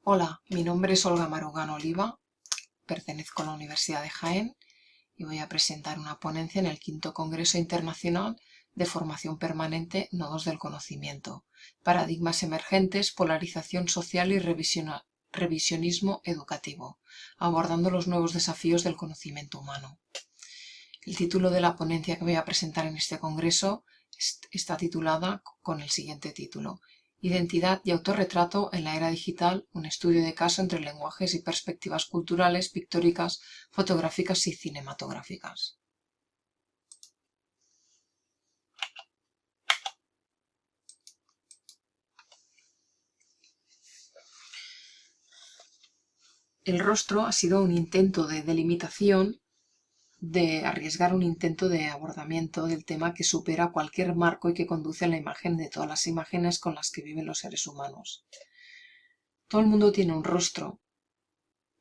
Hola, mi nombre es Olga Marugán Oliva, pertenezco a la Universidad de Jaén y voy a presentar una ponencia en el quinto Congreso Internacional de Formación Permanente Nodos del Conocimiento, Paradigmas Emergentes, Polarización Social y Revisionismo Educativo, abordando los nuevos desafíos del conocimiento humano. El título de la ponencia que voy a presentar en este congreso está titulada con el siguiente título: Identidad y autorretrato en la era digital, un estudio de caso entre lenguajes y perspectivas culturales, pictóricas, fotográficas y cinematográficas. El rostro ha sido un intento de delimitación, de arriesgar un intento de abordamiento del tema que supera cualquier marco y que conduce a la imagen de todas las imágenes con las que viven los seres humanos. Todo el mundo tiene un rostro,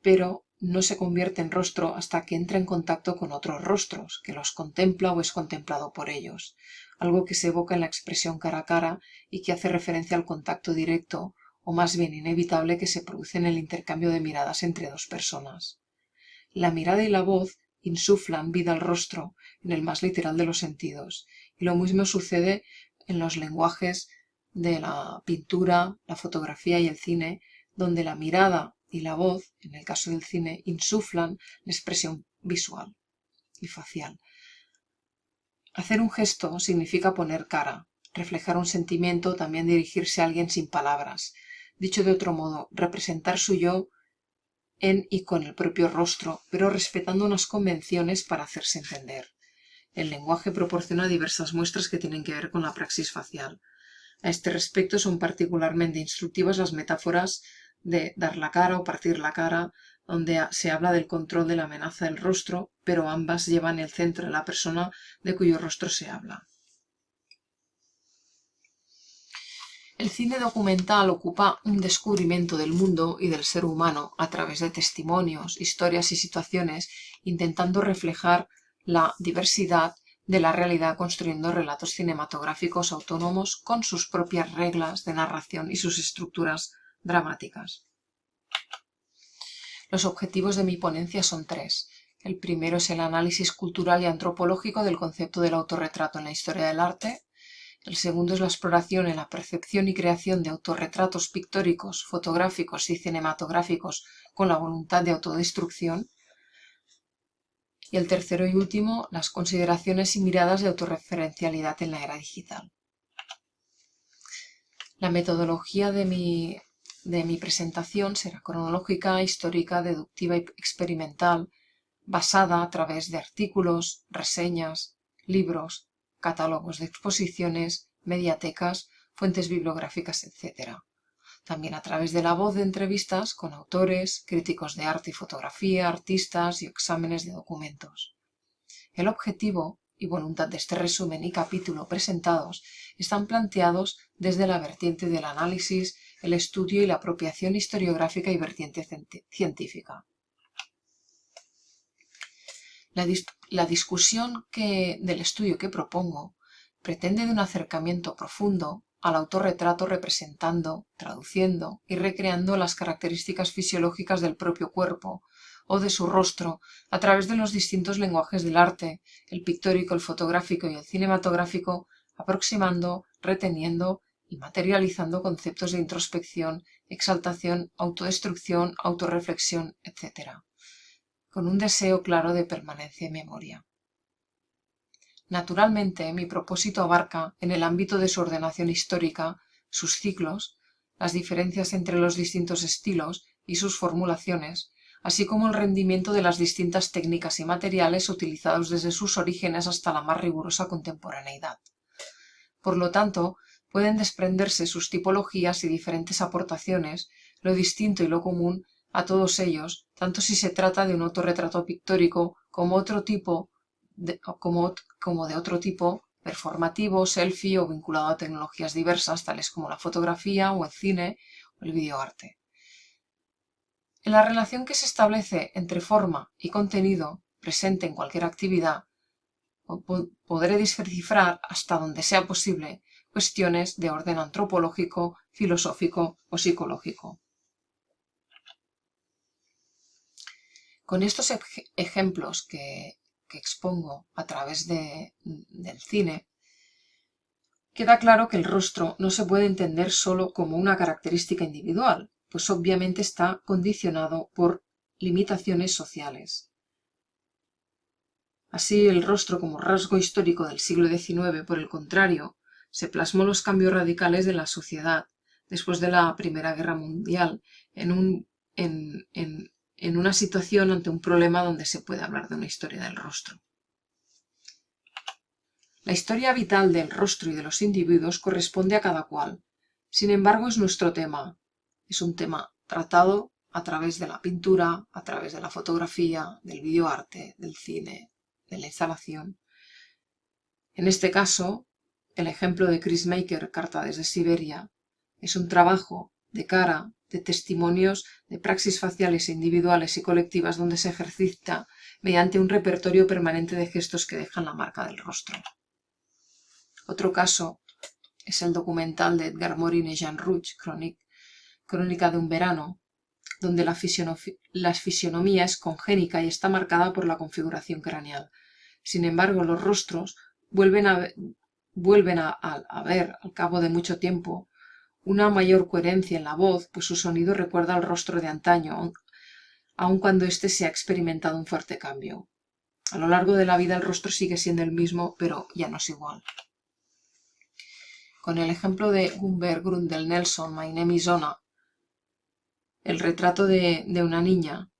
pero no se convierte en rostro hasta que entra en contacto con otros rostros, que los contempla o es contemplado por ellos, algo que se evoca en la expresión cara a cara y que hace referencia al contacto directo, o más bien inevitable, que se produce en el intercambio de miradas entre dos personas. La mirada y la voz insuflan vida al rostro en el más literal de los sentidos, y lo mismo sucede en los lenguajes de la pintura, la fotografía y el cine, donde la mirada y la voz, en el caso del cine, insuflan la expresión visual y facial. Hacer un gesto significa poner cara, reflejar un sentimiento, también dirigirse a alguien sin palabras. Dicho de otro modo, representar su yo en y con el propio rostro, pero respetando unas convenciones para hacerse entender. El lenguaje proporciona diversas muestras que tienen que ver con la praxis facial. A este respecto son particularmente instructivas las metáforas de dar la cara o partir la cara, donde se habla del control de la amenaza del rostro, pero ambas llevan el centro de la persona de cuyo rostro se habla. El cine documental ocupa un descubrimiento del mundo y del ser humano a través de testimonios, historias y situaciones, intentando reflejar la diversidad de la realidad construyendo relatos cinematográficos autónomos con sus propias reglas de narración y sus estructuras dramáticas. Los objetivos de mi ponencia son tres. El primero es el análisis cultural y antropológico del concepto del autorretrato en la historia del arte. El segundo es la exploración en la percepción y creación de autorretratos pictóricos, fotográficos y cinematográficos con la voluntad de autodestrucción. Y el tercero y último, las consideraciones y miradas de autorreferencialidad en la era digital. La metodología de mi presentación será cronológica, histórica, deductiva y experimental, basada a través de artículos, reseñas, libros, catálogos de exposiciones, mediatecas, fuentes bibliográficas, etc. También a través de la voz de entrevistas con autores, críticos de arte y fotografía, artistas y exámenes de documentos. El objetivo y voluntad de este resumen y capítulo presentados están planteados desde la vertiente del análisis, el estudio y la apropiación historiográfica y vertiente científica. La discusión del estudio que propongo pretende de un acercamiento profundo al autorretrato representando, traduciendo y recreando las características fisiológicas del propio cuerpo o de su rostro a través de los distintos lenguajes del arte, el pictórico, el fotográfico y el cinematográfico, aproximando, reteniendo y materializando conceptos de introspección, exaltación, autodestrucción, autorreflexión, etc., con un deseo claro de permanencia y memoria. Naturalmente, mi propósito abarca, en el ámbito de su ordenación histórica, sus ciclos, las diferencias entre los distintos estilos y sus formulaciones, así como el rendimiento de las distintas técnicas y materiales utilizados desde sus orígenes hasta la más rigurosa contemporaneidad. Por lo tanto, pueden desprenderse sus tipologías y diferentes aportaciones, lo distinto y lo común a todos ellos, tanto si se trata de un autorretrato pictórico como de otro tipo, performativo, selfie o vinculado a tecnologías diversas, tales como la fotografía o el cine o el videoarte. En la relación que se establece entre forma y contenido presente en cualquier actividad, podré descifrar, hasta donde sea posible, cuestiones de orden antropológico, filosófico o psicológico. Con estos ejemplos que expongo a través del cine, queda claro que el rostro no se puede entender solo como una característica individual, pues obviamente está condicionado por limitaciones sociales. Así, el rostro como rasgo histórico del siglo XIX, por el contrario, se plasmó los cambios radicales de la sociedad después de la Primera Guerra Mundial en una situación ante un problema donde se puede hablar de una historia del rostro. La historia vital del rostro y de los individuos corresponde a cada cual. Sin embargo, es nuestro tema. Es un tema tratado a través de la pintura, a través de la fotografía, del videoarte, del cine, de la instalación. En este caso, el ejemplo de Chris Maker, Carta desde Siberia, es un trabajo de cara, de testimonios de praxis faciales individuales y colectivas donde se ejercita mediante un repertorio permanente de gestos que dejan la marca del rostro. Otro caso es el documental de Edgar Morin y Jean Rouch, Crónica de un verano, donde la fisionomía es congénica y está marcada por la configuración craneal. Sin embargo, los rostros vuelven a ver, al cabo de mucho tiempo, una mayor coherencia en la voz, pues su sonido recuerda al rostro de antaño, aun cuando éste se ha experimentado un fuerte cambio. A lo largo de la vida el rostro sigue siendo el mismo, pero ya no es igual. Con el ejemplo de Gunberg Grundel Nelson, My Name is Ona, el retrato de una niña,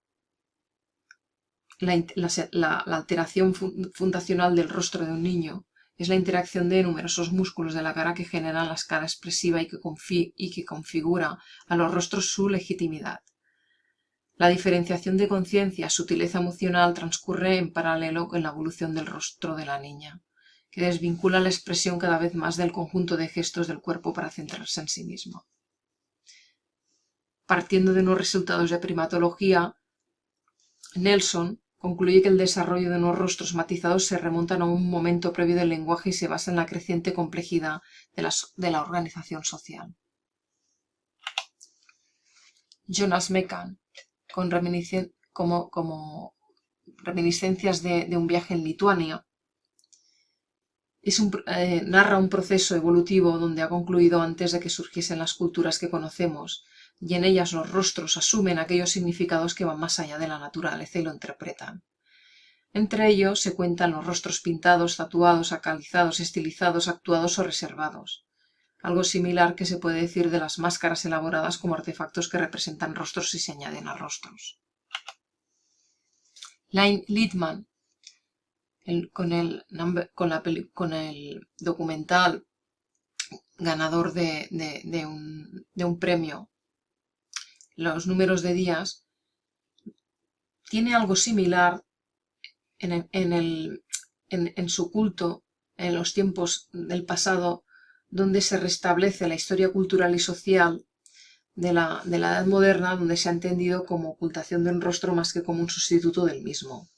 la alteración fundacional del rostro de un niño es la interacción de numerosos músculos de la cara que generan la escala expresiva y que configura a los rostros su legitimidad. La diferenciación de conciencia, sutileza emocional transcurre en paralelo con la evolución del rostro de la niña, que desvincula la expresión cada vez más del conjunto de gestos del cuerpo para centrarse en sí mismo. Partiendo de unos resultados de primatología, Nelson concluye que el desarrollo de unos rostros matizados se remontan a un momento previo del lenguaje y se basa en la creciente complejidad de la organización social. Jonas Mekan, como reminiscencias de un viaje en Lituania, narra un proceso evolutivo donde ha concluido antes de que surgiesen las culturas que conocemos, y en ellas los rostros asumen aquellos significados que van más allá de la naturaleza y lo interpretan. Entre ellos se cuentan los rostros pintados, tatuados, acalizados, estilizados, actuados o reservados. Algo similar que se puede decir de las máscaras elaboradas como artefactos que representan rostros y se añaden a rostros. Lynne Littman, con el documental ganador de un premio, Los números de días, tiene algo similar en su culto en los tiempos del pasado, donde se restablece la historia cultural y social de la Edad Moderna, donde se ha entendido como ocultación de un rostro más que como un sustituto del mismo.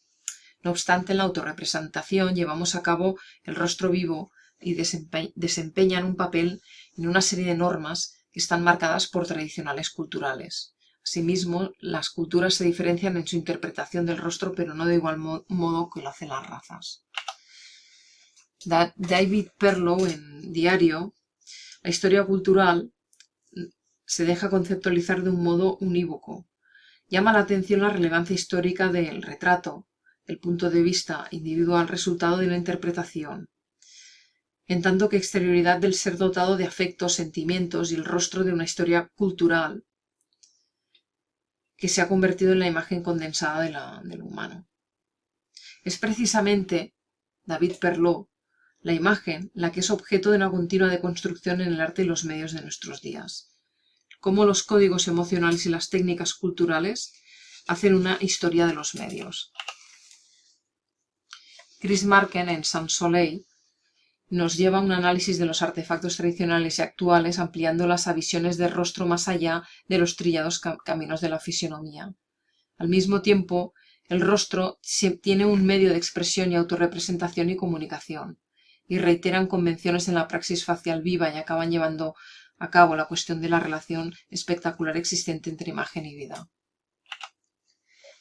No obstante, en la autorrepresentación llevamos a cabo el rostro vivo y desempeñan un papel en una serie de normas que están marcadas por tradicionales culturales. Asimismo, las culturas se diferencian en su interpretación del rostro, pero no de igual modo que lo hacen las razas. David Perlow, en Diario, la historia cultural se deja conceptualizar de un modo unívoco. Llama la atención la relevancia histórica del retrato, el punto de vista individual resultado de una interpretación, en tanto que exterioridad del ser dotado de afectos, sentimientos y el rostro de una historia cultural que se ha convertido en la imagen condensada del humano. Es precisamente David Perlow la imagen la que es objeto de una continua deconstrucción en el arte y los medios de nuestros días. Cómo los códigos emocionales y las técnicas culturales hacen una historia de los medios. Chris Marken, en Sans Soleil, nos lleva a un análisis de los artefactos tradicionales y actuales, ampliándolas a visiones de rostro más allá de los trillados caminos de la fisionomía. Al mismo tiempo, el rostro tiene un medio de expresión y autorrepresentación y comunicación, y reiteran convenciones en la praxis facial viva y acaban llevando a cabo la cuestión de la relación espectacular existente entre imagen y vida.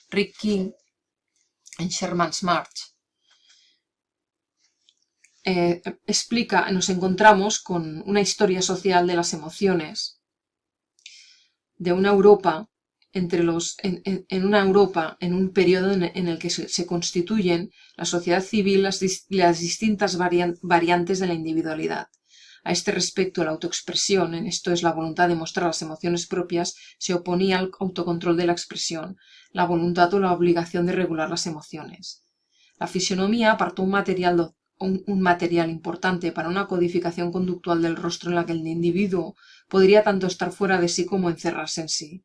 Rick King, en Sherman's March, nos encontramos con una historia social de las emociones, de una Europa en un periodo en el que se constituyen la sociedad civil, las distintas variantes de la individualidad. A este respecto, la autoexpresión, en esto es la voluntad de mostrar las emociones propias, se oponía al autocontrol de la expresión, la voluntad o la obligación de regular las emociones. La fisionomía apartó un material importante para una codificación conductual del rostro en la que el individuo podría tanto estar fuera de sí como encerrarse en sí.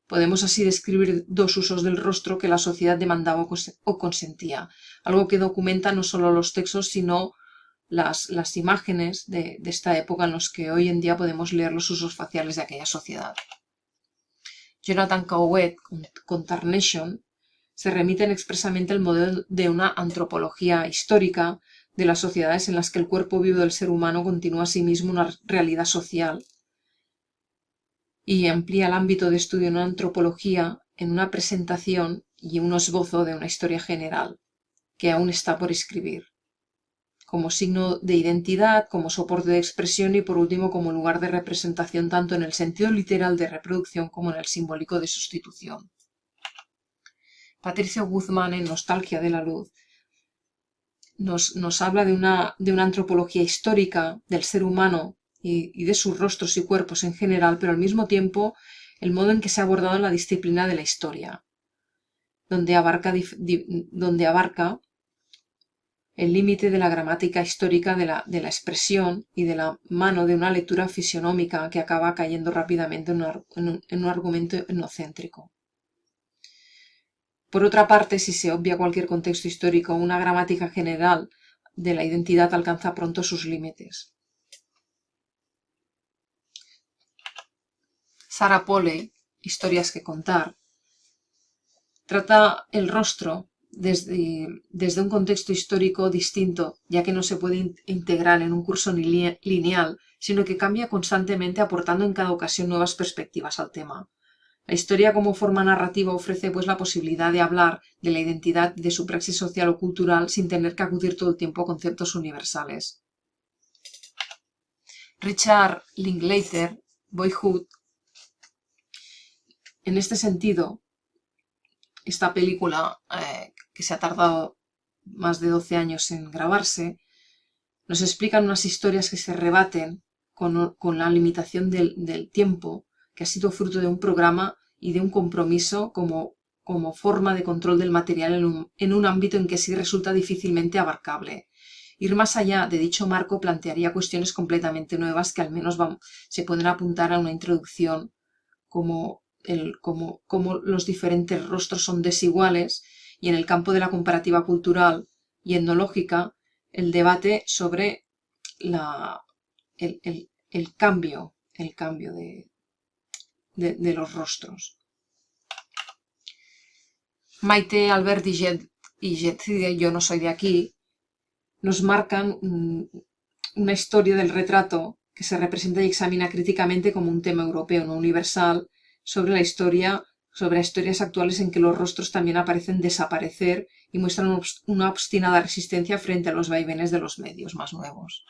Podemos así describir dos usos del rostro que la sociedad demandaba o consentía, algo que documenta no solo los textos, sino las imágenes de esta época en los que hoy en día podemos leer los usos faciales de aquella sociedad. Jonathan Cowett, con Tarnation, se remiten expresamente al modelo de una antropología histórica de las sociedades en las que el cuerpo vivo del ser humano continúa a sí mismo una realidad social, y amplía el ámbito de estudio en una antropología en una presentación y un esbozo de una historia general, que aún está por escribir, como signo de identidad, como soporte de expresión y por último como lugar de representación tanto en el sentido literal de reproducción como en el simbólico de sustitución. Patricio Guzmán, en Nostalgia de la Luz, nos habla de una antropología histórica del ser humano y de sus rostros y cuerpos en general, pero al mismo tiempo el modo en que se ha abordado la disciplina de la historia, donde abarca el límite de la gramática histórica de la expresión y de la mano de una lectura fisionómica que acaba cayendo rápidamente en un argumento etnocéntrico. Por otra parte, si se obvia cualquier contexto histórico, una gramática general de la identidad alcanza pronto sus límites. Sarah Polley, Historias que contar, trata el rostro desde un contexto histórico distinto, ya que no se puede integrar en un curso lineal, sino que cambia constantemente aportando en cada ocasión nuevas perspectivas al tema. La historia como forma narrativa ofrece pues la posibilidad de hablar de la identidad de su praxis social o cultural sin tener que acudir todo el tiempo a conceptos universales. Richard Linklater, Boyhood. En este sentido, esta película, que se ha tardado más de 12 años en grabarse, nos explican unas historias que se rebaten con la limitación del tiempo, que ha sido fruto de un programa y de un compromiso como forma de control del material en un ámbito en que sí resulta difícilmente abarcable. Ir más allá de dicho marco plantearía cuestiones completamente nuevas que al menos se pueden apuntar a una introducción como los diferentes rostros son desiguales y en el campo de la comparativa cultural y etnológica el debate sobre el cambio de los rostros. Maite, Albert y Jet Yo no soy de aquí nos marcan una historia del retrato que se representa y examina críticamente como un tema europeo, no universal, sobre historias actuales en que los rostros también aparecen desaparecer y muestran una obstinada resistencia frente a los vaivenes de los medios más nuevos.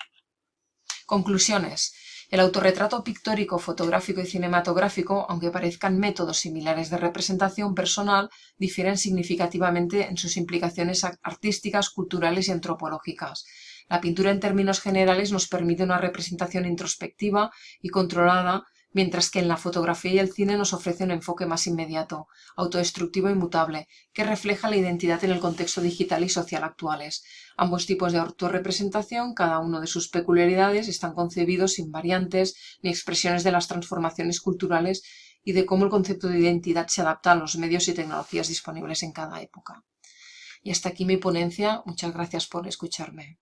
Conclusiones. El autorretrato pictórico, fotográfico y cinematográfico, aunque parezcan métodos similares de representación personal, difieren significativamente en sus implicaciones artísticas, culturales y antropológicas. La pintura en términos generales nos permite una representación introspectiva y controlada, mientras que en la fotografía y el cine nos ofrece un enfoque más inmediato, autodestructivo y mutable, que refleja la identidad en el contexto digital y social actuales. Ambos tipos de autorrepresentación, cada uno de sus peculiaridades, están concebidos sin variantes ni expresiones de las transformaciones culturales y de cómo el concepto de identidad se adapta a los medios y tecnologías disponibles en cada época. Y hasta aquí mi ponencia. Muchas gracias por escucharme.